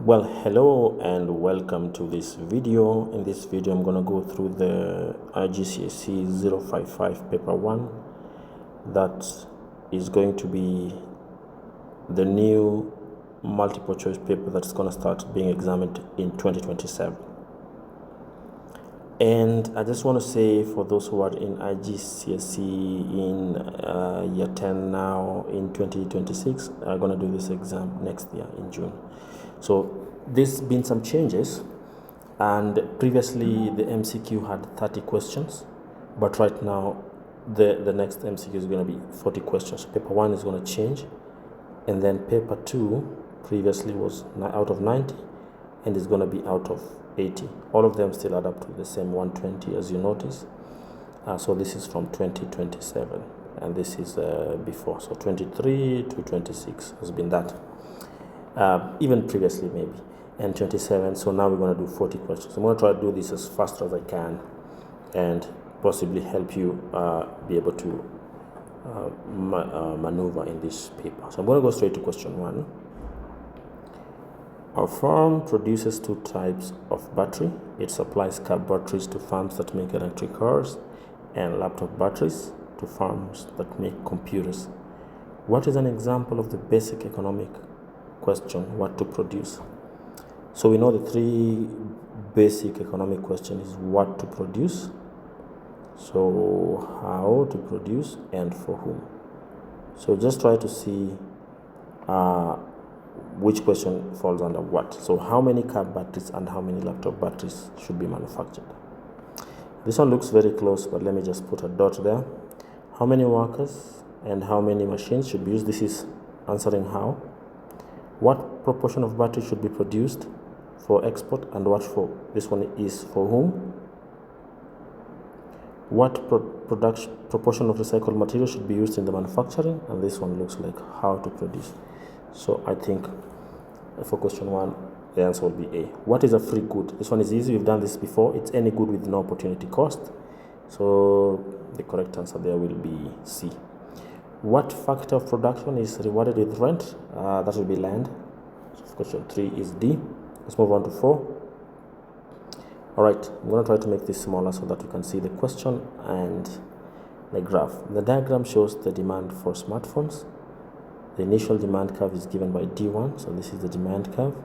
Well, hello and welcome to this video. In this video I'm going to go through the IGCSE 055 paper 1 that is going to be the new multiple choice paper that's going to start being examined in 2027. And I just want to say, for those who are in IGCSE in year 10 now in 2026 are going to do this exam next year in June. So there's been some changes, and previously the MCQ had 30 questions, but right now the next MCQ is going to be 40 questions. So paper 1 is going to change, and then paper 2 previously was out of 90 and is going to be out of 80. All of them still add up to the same 120, as you notice. So this is from 2027, and this is before. So 23 to 26 has been that. Even previously maybe, and 27. So now we're going to do 40 questions. I'm going to try to do this as fast as I can and possibly help you be able to maneuver in this paper. So I'm going to go straight to question 1. Our firm produces 2 types of battery. It supplies car batteries to firms that make electric cars and laptop batteries to firms that make computers. What is an example of the basic economic question, what to produce? So we know the 3 basic economic question is what to produce, so how to produce, and for whom. So just try to see which question falls under what. So how many car batteries and how many laptop batteries should be manufactured? This one looks very close, but let me just put a dot there. How many workers and how many machines should be used? This is answering how. What proportion of battery should be produced for export, and what for? This one is for whom. What proportion of recycled material should be used in the manufacturing, and this one looks like how to produce. So I think for question 1 the answer will be A. What is a free good? This one is easy, we've done this before. It's any good with no opportunity cost. So the correct answer there will be C. What factor of production is rewarded with rent? That will be land. So question 3 is D. Let's move on to 4. Alright, I'm going to try to make this smaller so that you can see the question and the graph. The diagram shows the demand for smartphones. The initial demand curve is given by D1, so this is the demand curve,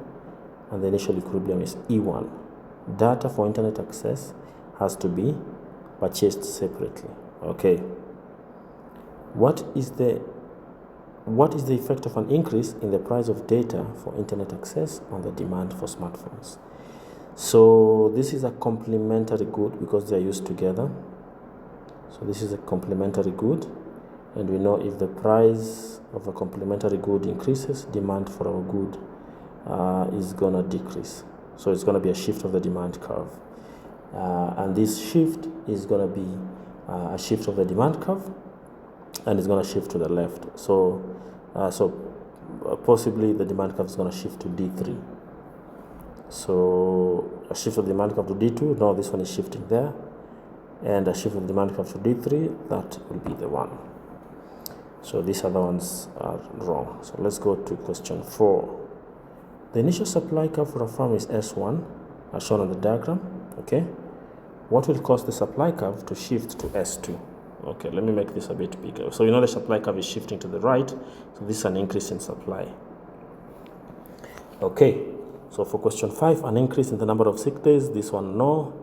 and the initial equilibrium is E1. Data for internet access has to be purchased separately. Okay. What is the effect of an increase in the price of data for internet access on the demand for smartphones? So this is a complementary good because they are used together. So this is a complementary good, and we know if the price of a complementary good increases, demand for our good is going to decrease. So it's going to be a shift of the demand curve, and this shift is going to be a shift of the demand curve, and it's going to shift to the left. So possibly the demand curve is going to shift to D3. So a shift of the demand curve to D2, no, this one is shifting there, and a shift of the demand curve to D3, that will be the one. So these other ones are wrong. So let's go to question 4. The initial supply curve for a firm is S1, as shown on the diagram. Okay. What will cause the supply curve to shift to S2? Okay, let me make this a bit bigger. So you know the supply curve is shifting to the right, so this is an increase in supply. Okay, so for question 5, an increase in the number of sick days. This one, no.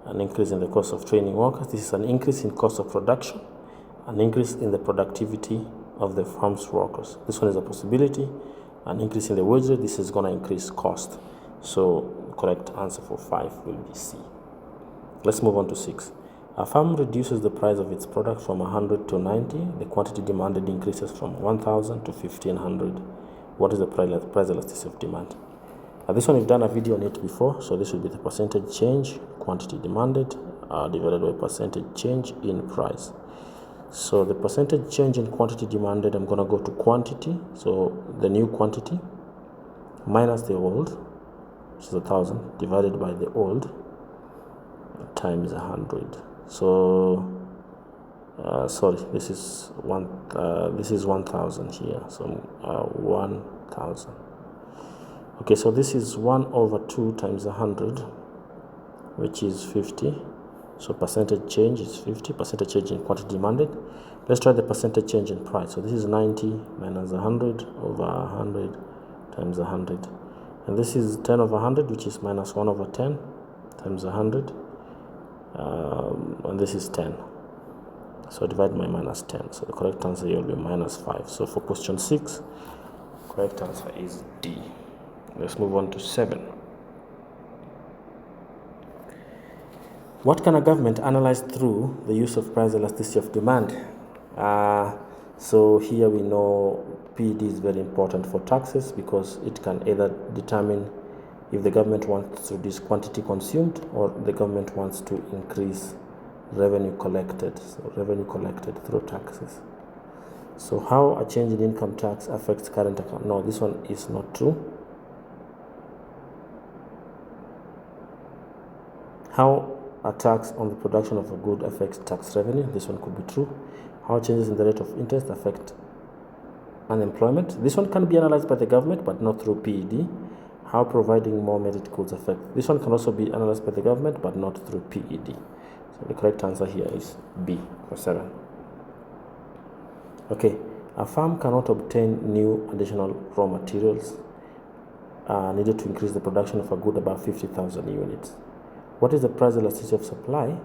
An increase in the cost of training workers. This is an increase in cost of production. An increase in the productivity of the firm's workers. This one is a possibility. An increase in the wage rate. This is going to increase cost. So the correct answer for 5 will be C. Let's move on to 6. A firm reduces the price of its product from 100 to 90. The quantity demanded increases from 1,000 to 1,500. What is the price elasticity of demand? This one we've done a video on it before. So this will be the percentage change, quantity demanded, divided by percentage change in price. So the percentage change in quantity demanded, I'm going to go to quantity. So the new quantity minus the old, which is 1,000, divided by the old times 100. So sorry, this is 1,000 here. So 1,000. Okay, so this is 1/2 times 100, which is 50. So percentage change is 50, percentage change in quantity demanded. Let's try the percentage change in price. So this is 90 minus 100 over 100 times 100. And this is 10 over 100, which is minus 1 over 10 times 100. And this is 10. So divide by minus 10. So the correct answer here will be minus 5. So for question 6, correct answer is D. Let's move on to 7. What can a government analyze through the use of price elasticity of demand? So here we know PED is very important for taxes because it can either determine if the government wants to reduce quantity consumed or the government wants to increase revenue collected. So revenue collected through taxes. So how a change in income tax affects current account? No, this one is not true. How a tax on the production of a good affects tax revenue? This one could be true. How changes in the rate of interest affect unemployment? This one can be analyzed by the government but not through PED. How providing more merit goods affect? This one can also be analyzed by the government but not through PED. So the correct answer here is B for 7. Okay, a farm cannot obtain new additional raw materials needed to increase the production of a good above 50,000 units. What is the price elasticity of supply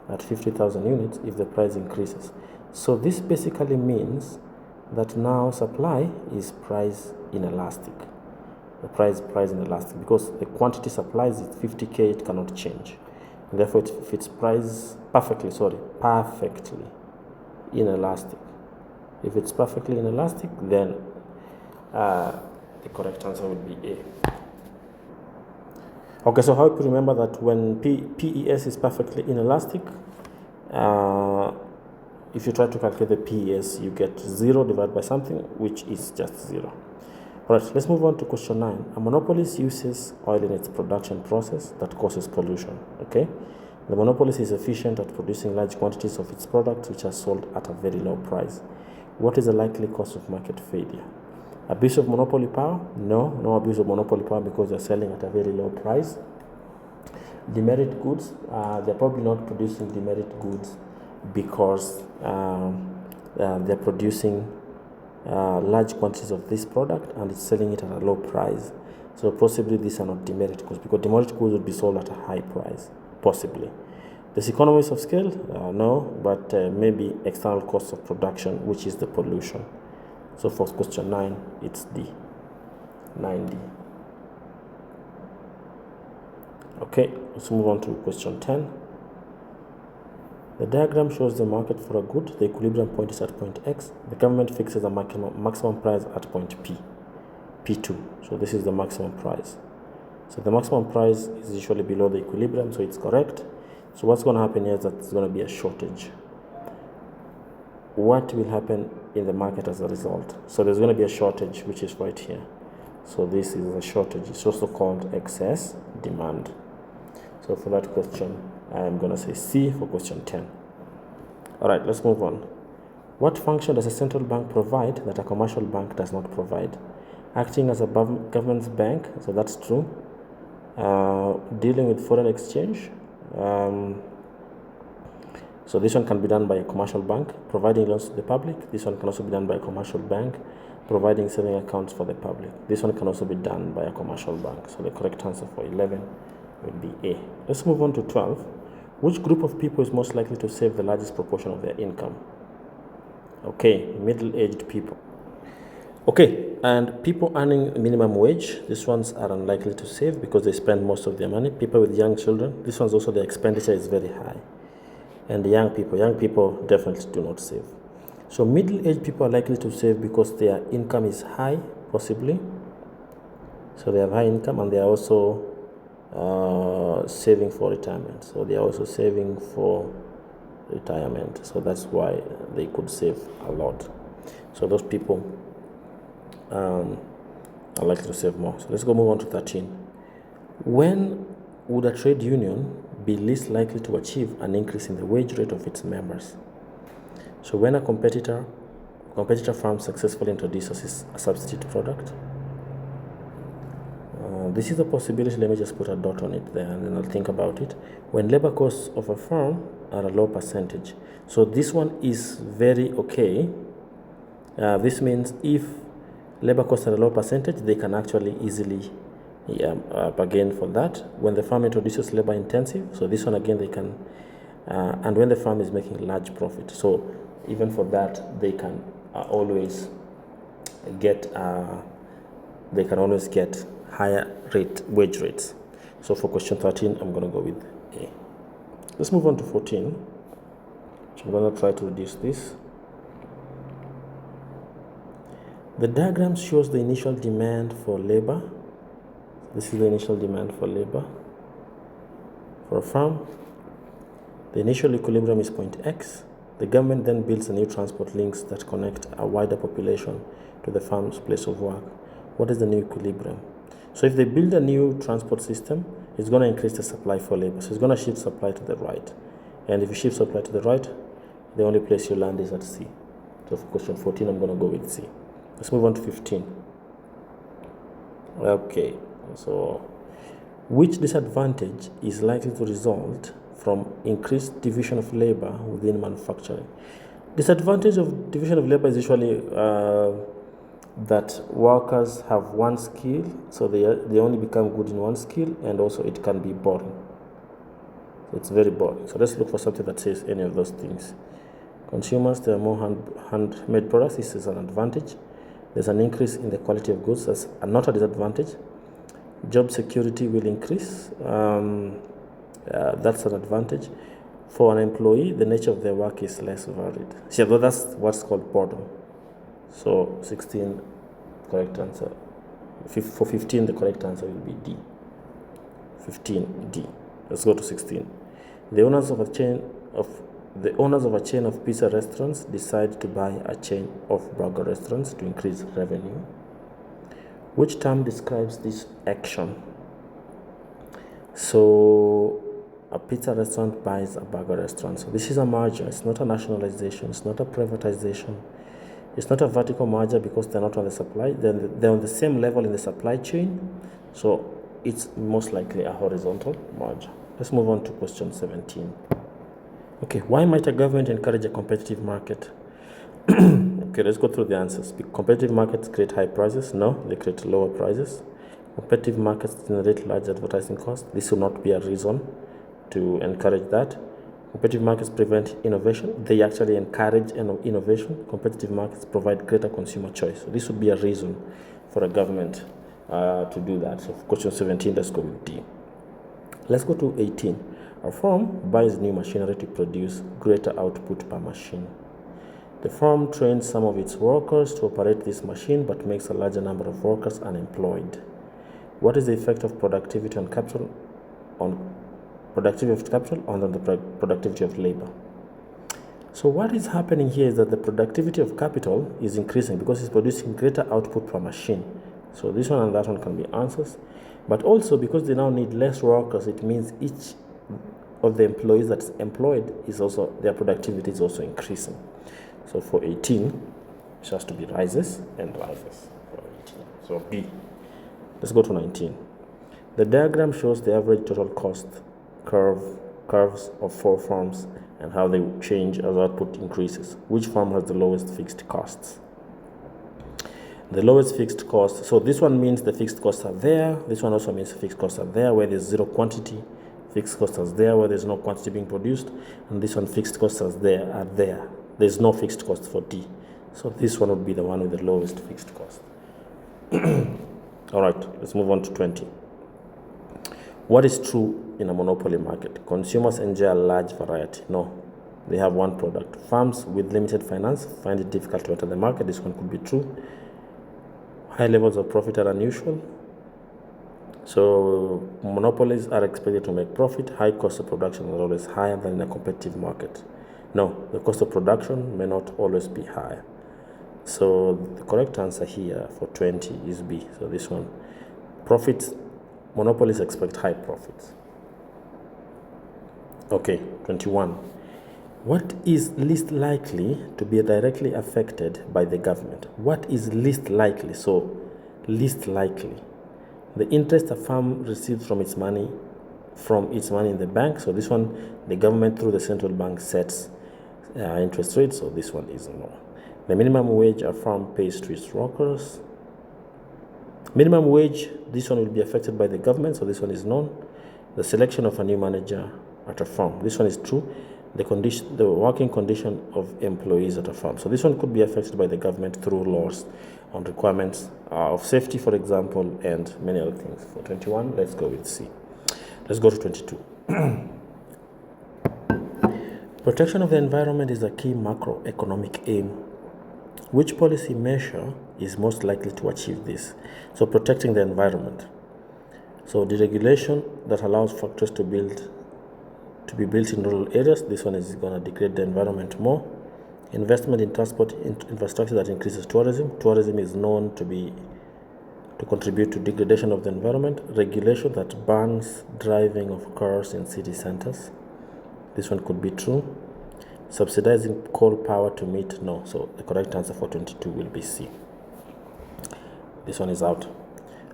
at 50,000 units if the price increases? So this basically means that now supply is price inelastic. The price inelastic because the quantity supplied is 50k, it cannot change. And therefore, if it's price perfectly inelastic. If it's perfectly inelastic, then the correct answer would be A. Okay, so how you remember that when PES is perfectly inelastic, if you try to calculate the PES, you get 0 divided by something, which is just 0. All right, let's move on to question 9. A monopolist uses oil in its production process that causes pollution. Okay, the monopolist is efficient at producing large quantities of its products, which are sold at a very low price. What is the likely cause of market failure? Abuse of monopoly power? No abuse of monopoly power because they're selling at a very low price. Demerit goods? They're probably not producing demerit goods because they're producing large quantities of this product and it's selling it at a low price. So possibly these are not demerit goods because demerit goods would be sold at a high price, possibly. There's economies of scale? No, but maybe external costs of production, which is the pollution. So for question 9, it's D. 9D. Okay, let's move on to question 10. The diagram shows the market for a good. The equilibrium point is at point X. The government fixes a maximum price at point P, P2. So this is the maximum price. So the maximum price is usually below the equilibrium, so it's correct. So what's going to happen here is that it's going to be a shortage. What will happen in the market as a result? So there's going to be a shortage, which is right here. So this is a shortage. It's also called excess demand. So for that question, I'm going to say C for question 10. All right, let's move on. What function does a central bank provide that a commercial bank does not provide? Acting as a government's bank, so that's true. Dealing with foreign exchange. So this one can be done by a commercial bank. Providing loans to the public. This one can also be done by a commercial bank. Providing saving accounts for the public. This one can also be done by a commercial bank. So the correct answer for 11 would be A. Let's move on to 12. Which group of people is most likely to save the largest proportion of their income? Okay, middle-aged people. Okay, and people earning minimum wage, these ones are unlikely to save because they spend most of their money. People with young children, this one's also their expenditure is very high. And the young people definitely do not save. So middle-aged people are likely to save because their income is high, possibly. So they have high income and they are also saving for retirement. So they are also saving for retirement. So that's why they could save a lot. So those people are likely to save more. So let's move on to 13. When would a trade union be least likely to achieve an increase in the wage rate of its members? So when a competitor firm successfully introduces a substitute product, This is a possibility. Let me just put a dot on it there and then I'll think about it. When labor costs of a firm are a low percentage. So this one is very okay. This means if labor costs are a low percentage, they can actually easily bargain for that. When the firm introduces labor intensive, so this one again they can, and when the firm is making large profit, so even for that they can always get higher wage rates. So for question 13, I'm going to go with A. Let's move on to 14. So I'm going to try to reduce this. The diagram shows the initial demand for labor. This is the initial demand for labor for a farm. The initial equilibrium is point X. The government then builds a new transport links that connect a wider population to the farm's place of work. What is the new equilibrium? So if they build a new transport system, it's going to increase the supply for labor. So it's going to shift supply to the right. And if you shift supply to the right, the only place you land is at C. So for question 14, I'm going to go with C. Let's move on to 15. Okay, so which disadvantage is likely to result from increased division of labor within manufacturing? Disadvantage of division of labor is usually that workers have one skill, so they only become good in one skill, and also it can be boring. It's very boring. So let's look for something that says any of those things. Consumers, there are more handmade products. This is an advantage. There's an increase in the quality of goods. That's not a disadvantage. Job security will increase. That's an advantage. For an employee, the nature of their work is less varied. So that's what's called boredom. So 16, correct answer. For 15, the correct answer will be D. 15, D. Let's go to 16. The owners of a chain of pizza restaurants decide to buy a chain of burger restaurants to increase revenue. Which term describes this action? So a pizza restaurant buys a burger restaurant. So this is a merger. It's not a nationalization. It's not a privatization. It's not a vertical merger because they're not on the supply. They're on the same level in the supply chain. So it's most likely a horizontal merger. Let's move on to question 17. Okay, why might a government encourage a competitive market? Okay, let's go through the answers. Competitive markets create high prices. No, they create lower prices. Competitive markets generate large advertising costs. This will not be a reason to encourage that. Competitive markets prevent innovation. They actually encourage innovation. Competitive markets provide greater consumer choice. So this would be a reason for a government to do that. So for question 17, let's go with D. Let's go to 18. A firm buys new machinery to produce greater output per machine. The firm trains some of its workers to operate this machine but makes a larger number of workers unemployed. What is the effect of productivity on capital on the productivity of labor? So what is happening here is that the productivity of capital is increasing because it's producing greater output per machine. So this one and that one can be answers. But also because they now need less workers, it means each of the employees that's employed is also, their productivity is also increasing. So for 18, it has to be rises and rises for 18. So B. Let's go to 19. The diagram shows the average total cost curves of 4 firms and how they change as output increases. Which firm has the lowest fixed costs? The lowest fixed cost, so this one means the fixed costs are there. This one also means fixed costs are there where there's zero quantity. Fixed costs are there where there's no quantity being produced. And this one, fixed costs are there. There's no fixed cost for D. So this one would be the one with the lowest fixed cost. All right, let's move on to 20. What is true in a monopoly market? Consumers enjoy a large variety. No, they have one product. Firms with limited finance find it difficult to enter the market. This one could be true. High levels of profit are unusual. So monopolies are expected to make profit. High cost of production is always higher than in a competitive market. No, the cost of production may not always be higher. So the correct answer here for 20 is B. So this one, profits, monopolies expect high profits. Okay, 21. What is least likely to be directly affected by the government? What is least likely? So least likely. The interest a firm receives from its money in the bank. So this one, the government through the central bank sets interest rates. So this one is no. The minimum wage a firm pays to its workers. Minimum wage, this one will be affected by the government. So this one is known. The selection of a new manager at a firm. This one is true. The working condition of employees at a firm. So this one could be affected by the government through laws on requirements of safety, for example, and many other things. For 21, let's go with C. Let's go to 22. Protection of the environment is a key macroeconomic aim. Which policy measure is most likely to achieve this? So protecting the environment. So deregulation that allows factories to be built in rural areas. This one is going to degrade the environment more. Investment in transport infrastructure that increases tourism. Tourism is known to contribute to degradation of the environment. Regulation that bans driving of cars in city centers. This one could be true. Subsidizing coal power to meet, no. So the correct answer for 22 will be C. This one is out.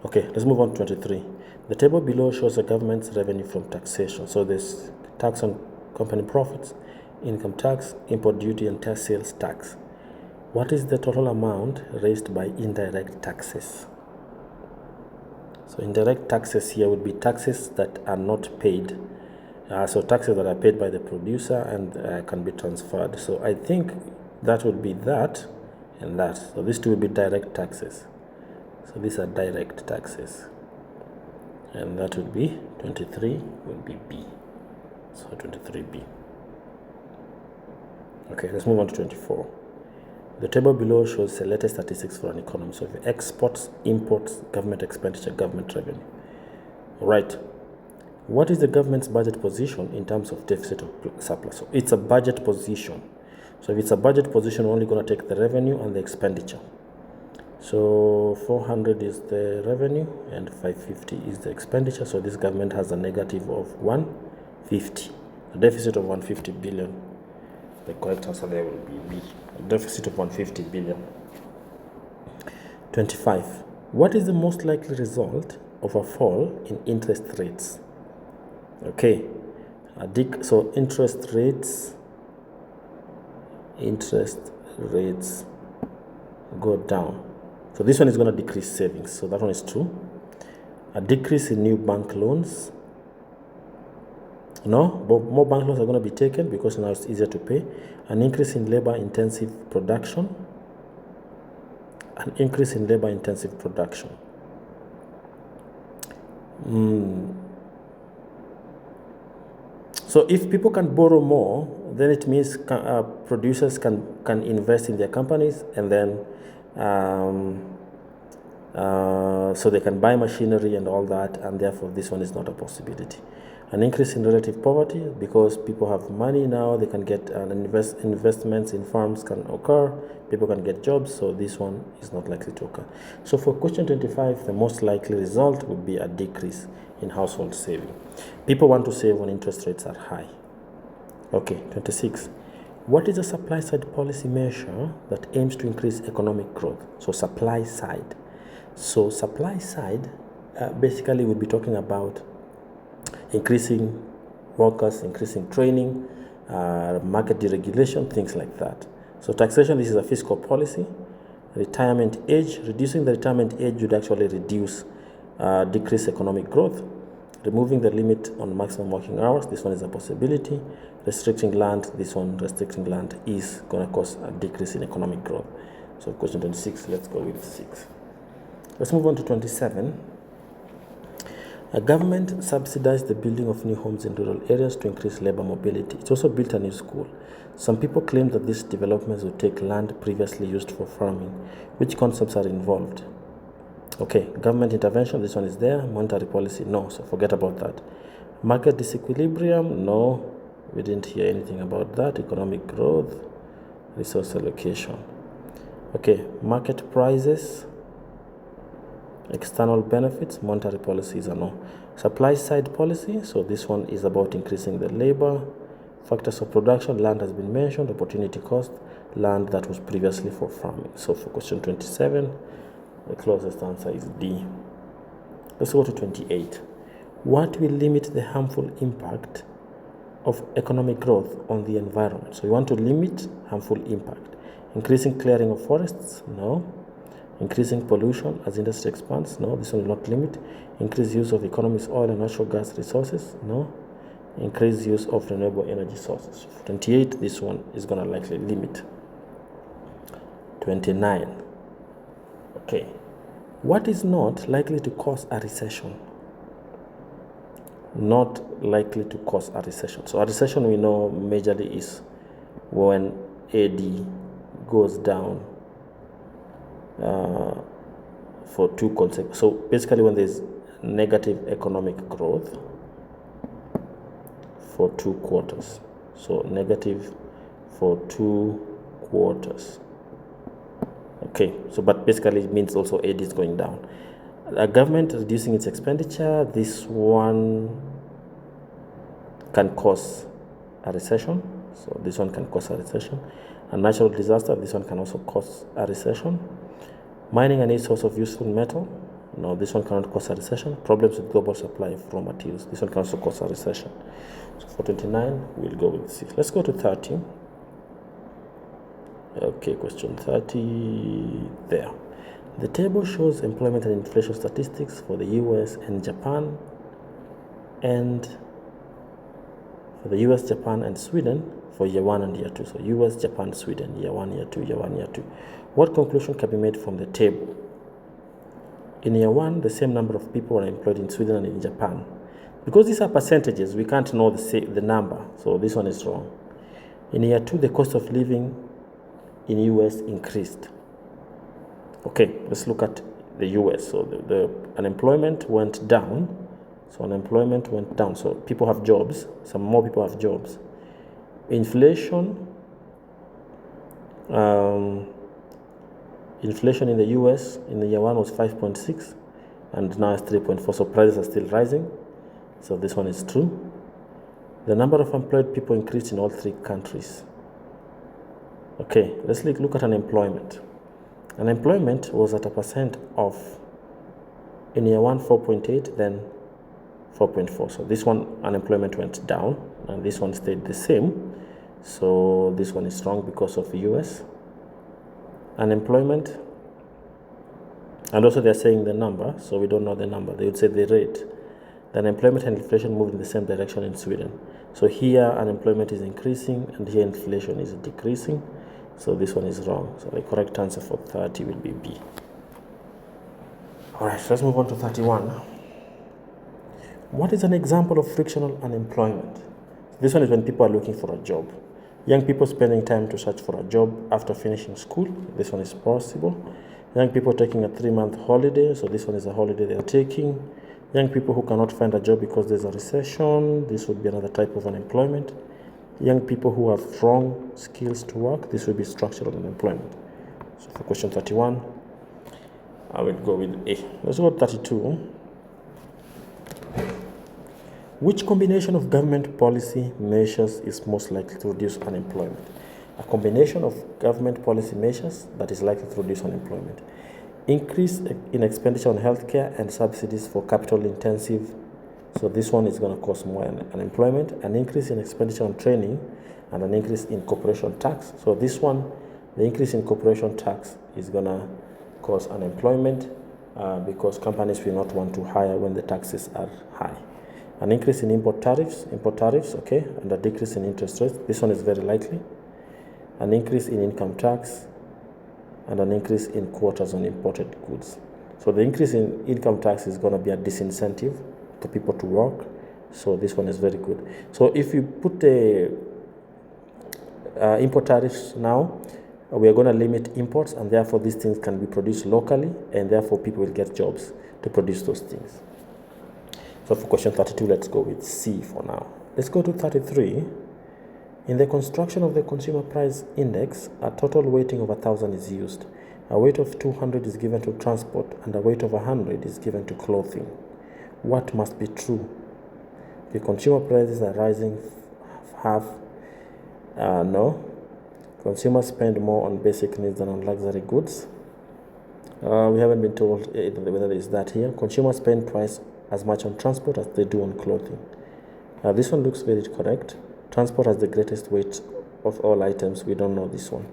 Okay, let's move on to 23. The table below shows the government's revenue from taxation. So there's tax on company profits, income tax, import duty, and tax sales tax. What is the total amount raised by indirect taxes? So indirect taxes here would be taxes that are not paid. So taxes that are paid by the producer and can be transferred. So I think that would be that and that. So these two would be direct taxes. So these are direct taxes. And that would be 23 would be B. So 23B. Okay, let's move on to 24. The table below shows the latest statistics for an economy. So exports, imports, government expenditure, government revenue. All right. What is the government's budget position in terms of deficit or surplus? So it's a budget position. So if it's a budget position, we're only going to take the revenue and the expenditure. So 400 is the revenue and 550 is the expenditure. So this government has a negative of 150, a deficit of 150 billion. The correct answer there will be B, a deficit of 150 billion. 25. What is the most likely result of a fall in interest rates? Okay, so interest rates go down. So this one is going to decrease savings. So that one is true. A decrease in new bank loans. No, but more bank loans are going to be taken because now it's easier to pay. An increase in labor-intensive production. An increase in labor-intensive production. So if people can borrow more, then it means producers can invest in their companies, and then so they can buy machinery and all that, and therefore this one is not a possibility. An increase in relative poverty, because people have money now, they can get investments in farms can occur, people can get jobs, so this one is not likely to occur. So for question 25, the most likely result would be a decrease in household saving. People want to save when interest rates are high. Okay, 26. What is a supply side policy measure that aims to increase economic growth? So supply side. So supply side basically we'll be talking about increasing workers, increasing training, market deregulation, things like that. So taxation, this is a fiscal policy. Retirement age, reducing the retirement age would actually decrease economic growth. Removing the limit on maximum working hours, this one is a possibility. Restricting land, this one, restricting land is going to cause a decrease in economic growth. So question 26, let's go with 6. Let's move on to 27. A government subsidized the building of new homes in rural areas to increase labor mobility. It also built a new school. Some people claim that these developments would take land previously used for farming. Which concepts are involved? Okay, government intervention, this one is there. Monetary policy, no, so forget about that. Market disequilibrium, no, we didn't hear anything about that. Economic growth, resource allocation. Okay, market prices, external benefits, monetary policies are no. Supply side policy, so this one is about increasing the labor. Factors of production, land has been mentioned. Opportunity cost, land that was previously for farming. So for question 27, the closest answer is D. Let's go to 28. What will limit the harmful impact of economic growth on the environment? So you want to limit harmful impact. Increasing clearing of forests? No. Increasing pollution as industry expands? No, this will not limit. Increased use of economies, oil and natural gas resources? No. Increased use of renewable energy sources. For 28, this one is going to likely limit. 29. Okay. What is not likely to cause a recession? Not likely to cause a recession. So a recession, we know majorly is when AD goes down for two consecutive. So basically when there's negative economic growth for 2 quarters. So negative for 2 quarters. Okay, so but basically it means also AD is going down. A government reducing its expenditure, this one can cause a recession. So this one can cause a recession. A natural disaster, this one can also cause a recession. Mining a new source of useful metal, no, this one cannot cause a recession. Problems with global supply of raw materials, this one can also cause a recession. So for 29, we'll go with C. Let's go to 30. Okay, question 30 there. The table shows employment and inflation statistics for the US and Japan, and for the US, Japan, and Sweden for year 1 and year 2. So US, Japan, Sweden, year 1, year 2, year 1, year 2. What conclusion can be made from the table? In year 1, the same number of people are employed in Sweden and in Japan. Because these are percentages, we can't know the number, so this one is wrong. In year 2, the cost of living in US increased. Okay, let's look at the US. So the unemployment went down. So unemployment went down. So people have jobs. Some more people have jobs. Inflation. Inflation in the US in the year 1 was 5.6, and now it's 3.4. So prices are still rising. So this one is true. The number of employed people increased in all 3 countries. Okay, let's look at unemployment. Unemployment was at a percent of, in year 1, 4.8, then 4.4. So this one, unemployment went down, and this one stayed the same. So this one is strong because of the US. Unemployment, and also they're saying the number, so we don't know the number. They would say the rate. The unemployment and inflation moved in the same direction in Sweden. So here unemployment is increasing, and here inflation is decreasing. So this one is wrong. So the correct answer for 30 will be B. All right, let's move on to 31. What is an example of frictional unemployment? This one is when people are looking for a job. Young people spending time to search for a job after finishing school. This one is possible. Young people taking a 3-month holiday. So this one is a holiday they are taking. Young people who cannot find a job because there's a recession. This would be another type of unemployment. Young people who have strong skills to work. This would be structural unemployment. So for question 31, I will go with A. Let's go to 32. Which combination of government policy measures is most likely to reduce unemployment? A combination of government policy measures that is likely to reduce unemployment. Increase in expenditure on healthcare and subsidies for capital intensive. So this one is going to cause more unemployment. An increase in expenditure on training and an increase in corporation tax. So this one, the increase in corporation tax is going to cause unemployment because companies will not want to hire when the taxes are high. An increase in import tariffs, okay, and a decrease in interest rates. This one is very likely. An increase in income tax and an increase in quotas on imported goods. So the increase in income tax is going to be a disincentive for people to work. So this one is very good. So if you put the import tariffs now, we are going to limit imports, and therefore these things can be produced locally, and therefore people will get jobs to produce those things. So for question 32, let's go with C for now. Let's go to 33. In the construction of the consumer price index, a total weighting of 1,000 is used. A weight of 200 is given to transport, and a weight of 100 is given to clothing. What must be true? The consumer prices are rising no. Consumers spend more on basic needs than on luxury goods. We haven't been told whether it's that here. Consumers spend twice as much on transport as they do on clothing. This one looks very correct. Transport has the greatest weight of all items. We don't know this one.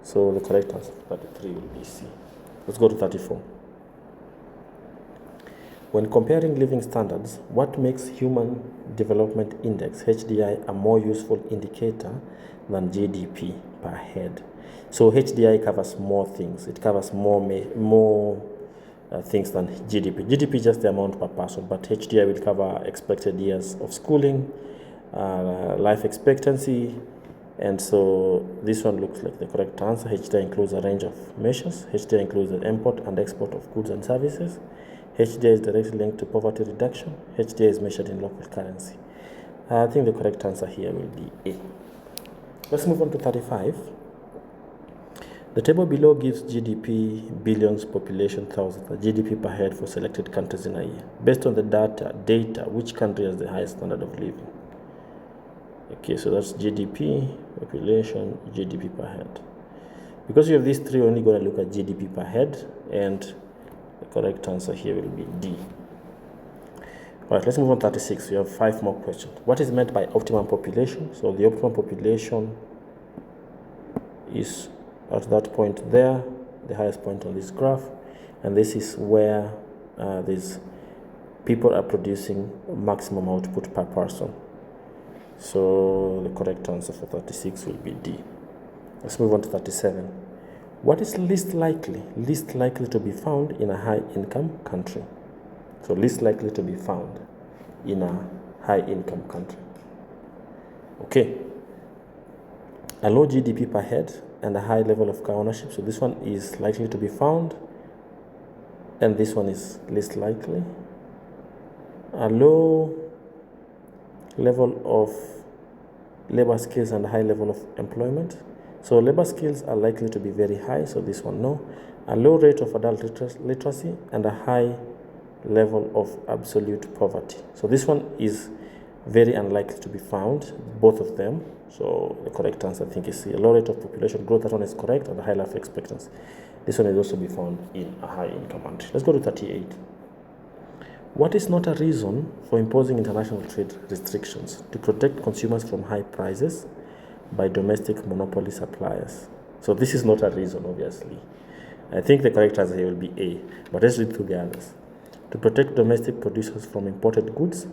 So the correct answer for 33 will be C. Let's go to 34. When comparing living standards, what makes Human Development Index, HDI, a more useful indicator than GDP per head? So HDI covers more things. It covers more things than GDP. GDP is just the amount per person, but HDI will cover expected years of schooling, life expectancy, and so this one looks like the correct answer. HDI includes a range of measures. HDI includes the import and export of goods and services. HDI is directly linked to poverty reduction. HDI is measured in local currency. I think the correct answer here will be A. Let's move on to 35. The table below gives GDP, billions, population, thousands, GDP per head for selected countries in a year. Based on the data, which country has the highest standard of living? Okay, so that's GDP, population, GDP per head. Because you have these three, we're only going to look at GDP per head, and the correct answer here will be D. All right, let's move on to 36. We have 5 more questions. What is meant by optimum population? So the optimum population is at that point there, the highest point on this graph, and this is where these people are producing maximum output per person. So the correct answer for 36 will be D. Let's move on to 37. What is least likely to be found in a high-income country? So least likely to be found in a high-income country. Okay. A low GDP per head and a high level of car ownership. So this one is likely to be found, and this one is least likely. A low level of labor skills and a high level of employment. So labor skills are likely to be very high, so this one no. A low rate of adult literacy and a high level of absolute poverty. So this one is very unlikely to be found, both of them. So the correct answer, I think, is C. A low rate of population growth, that one is correct, and a high life expectancy. This one is also be found in a high-income country. Let's go to 38. What is not a reason for imposing international trade restrictions to protect consumers from high prices by domestic monopoly suppliers? So this is not a reason, obviously. I think the correct answer here will be A, but let's read through the others. To protect domestic producers from imported goods.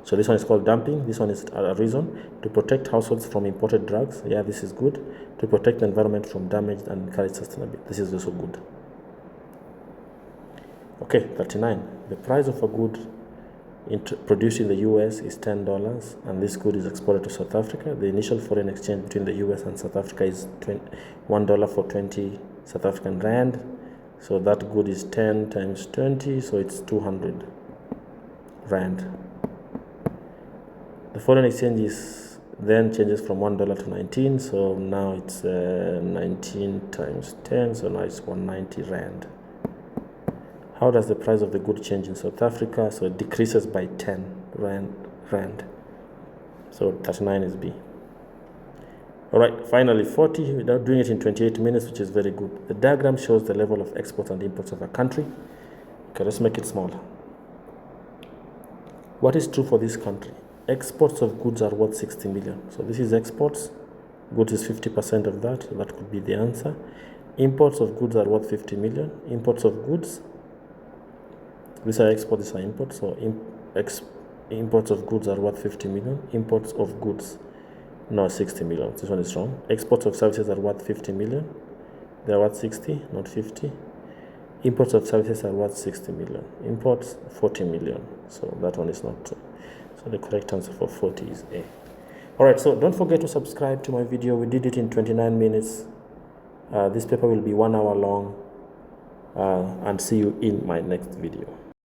So this one is called dumping. This one is a reason. To protect households from imported drugs. Yeah, this is good. To protect the environment from damage and encourage sustainability. This is also good. Okay, 39. The price of a good produced in the US is $10, and this good is exported to South Africa. The initial foreign exchange between the US and South Africa is $1 for 20 South African rand. So that good is 10 times 20, so it's 200 rand. The foreign exchange is then changes from $1 to 19, so now it's 19 times 10, so now it's 190 rand. How does the price of the good change in South Africa? So it decreases by 10 rand. So 39 is B. All right, finally 40, without doing it in 28 minutes, which is very good. The diagram shows the level of exports and imports of a country. Okay, let's make it smaller. What is true for this country? Exports of goods are worth 60 million. So this is exports. Goods is 50% of that. So that could be the answer. Imports of goods are worth 50 million. Imports of goods. These are exports, these are imports. So imports of goods are worth 50 million. Imports of goods, no, 60 million. This one is wrong. Exports of services are worth 50 million. They are worth 60, not 50. Imports of services are worth 60 million. Imports, 40 million. So that one is not true. So the correct answer for 40 is A. All right, so don't forget to subscribe to my video. We did it in 29 minutes. This paper will be 1 hour long. And see you in my next video.